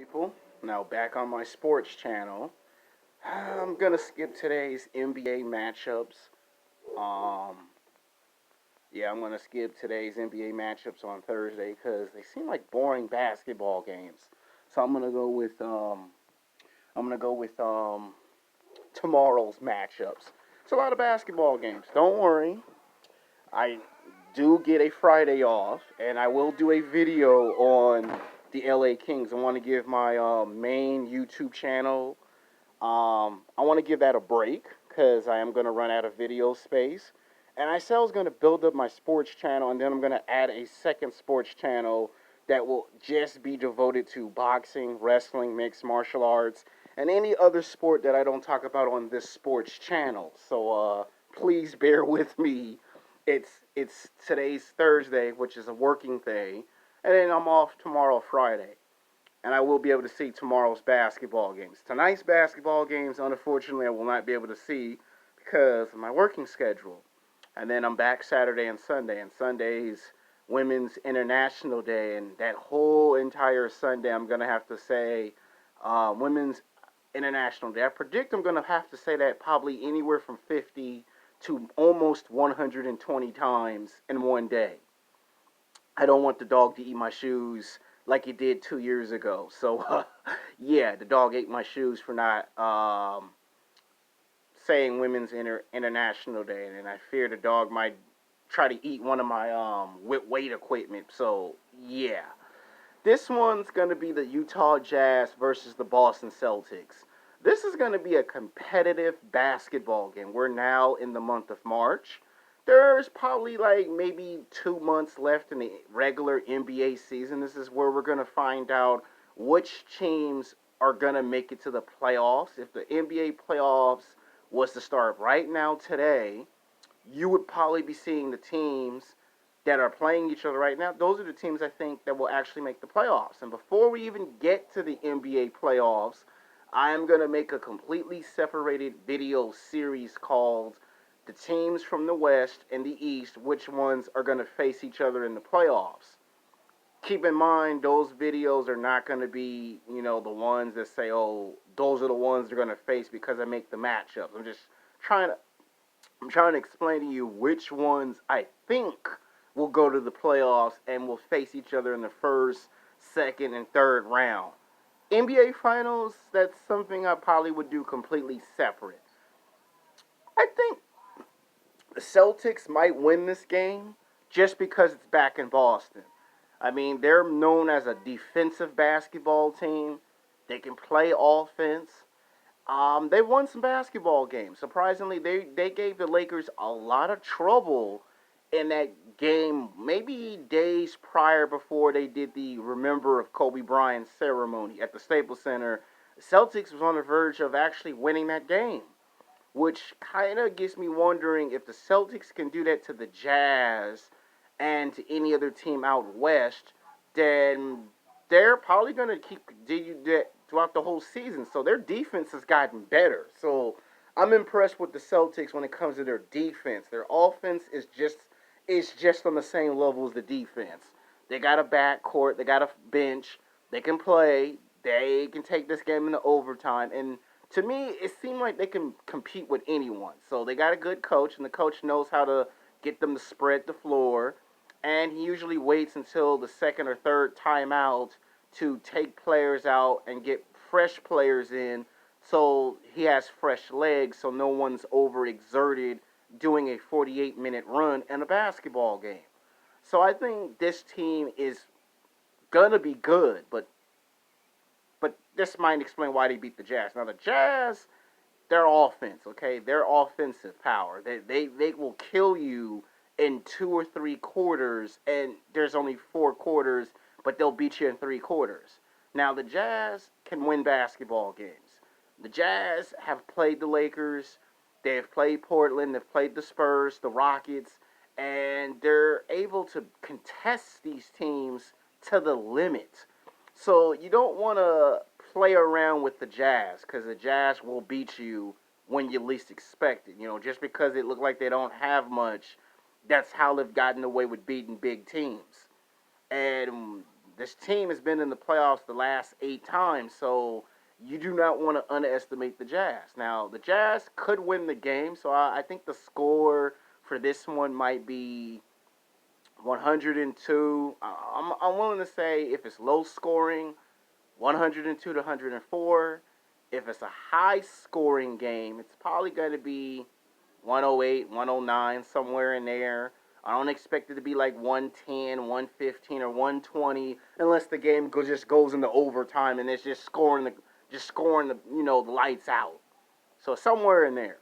people. Now back on my sports channel. I'm gonna skip today's NBA matchups. Um, yeah, I'm gonna skip today's NBA matchups on Thursday because they seem like boring basketball games. So I'm gonna go with tomorrow's matchups. It's a lot of basketball games. Don't worry, I do get a Friday off, and I will do a video on the LA Kings. I want to give my main YouTube channel. I want to give that a break because I am going to run out of video space. And I said I was going to build up my sports channel, and then I'm going to add a second sports channel that will just be devoted to boxing, wrestling, mixed martial arts, and any other sport that I don't talk about on this sports channel. So please bear with me. It's today's Thursday, which is a working day, and then I'm off tomorrow, Friday, and I will be able to see tomorrow's basketball games. Tonight's basketball games, unfortunately, I will not be able to see because of my working schedule. And then I'm back Saturday and Sunday, and Sunday's Women's International Day, and that whole entire Sunday, I'm going to have to say Women's International Day. I predict I'm going to have to say that probably anywhere from 50 to almost 120 times in one day. I don't want the dog to eat my shoes like he did 2 years ago. So, yeah, the dog ate my shoes for not saying Women's International Day, and I fear the dog might try to eat one of my weight equipment. So, yeah. This one's going to be the Utah Jazz versus the Boston Celtics. This is going to be a competitive basketball game. We're now in the month of March. There's probably like maybe 2 months left in the regular NBA season. This is where we're going to find out which teams are going to make it to the playoffs. If the NBA playoffs was to start right now today, you would probably be seeing the teams that are playing each other right now. Those are the teams I think that will actually make the playoffs. And before we even get to the NBA playoffs, I am going to make a completely separated video series called The Teams from the West and the East, which ones are going to face each other in the playoffs. Keep in mind, those videos are not going to be, the ones that say, oh, those are the ones they're going to face because I make the matchups. Trying to, I'm trying to explain to you which ones I think will go to the playoffs and will face each other in the first, second, and third round. NBA Finals, that's something I probably would do completely separate. I think the Celtics might win this game just because it's back in Boston. I mean, they're known as a defensive basketball team. They can play offense. They won some basketball games. Surprisingly, they gave the Lakers a lot of trouble in that game, maybe days prior before they did the Remember of Kobe Bryant ceremony at the Staples Center. The Celtics was on the verge of actually winning that game, which kind of gets me wondering if the Celtics can do that to the Jazz and to any other team out west, then they're probably going to keep do that throughout the whole season. So their defense has gotten better. So I'm impressed with the Celtics when it comes to their defense. Their offense is just on the same level as the defense. They got a backcourt, they got a bench, they can play, they can take this game into overtime, and to me, it seemed like they can compete with anyone. So they got a good coach, and the coach knows how to get them to spread the floor. And he usually waits until the second or third timeout to take players out and get fresh players in so he has fresh legs so no one's overexerted doing a 48-minute run in a basketball game. So I think this team is going to be good, but this might explain why they beat the Jazz. Now, the Jazz, their offense, okay? Their offensive power. They will kill you in 2 or 3 quarters, and there's only 4 quarters, but they'll beat you in 3 quarters. Now, the Jazz can win basketball games. The Jazz have played the Lakers, they've played Portland, they've played the Spurs, the Rockets, and they're able to contest these teams to the limit. So you don't want to play around with the Jazz because the Jazz will beat you when you least expect it. Just because it looked like they don't have much, that's how they've gotten away with beating big teams. And This team has been in the playoffs the last 8 times, so you do not want to underestimate the Jazz. Now, the Jazz could win the game, so I think the score for this one might be 102. I'm willing to say if it's low scoring, 102 to 104. If it's a high scoring game, it's probably going to be 108, 109, somewhere in there. I don't expect it to be like 110, 115, or 120 unless the game just goes into overtime and it's just scoring the lights out. So somewhere in there.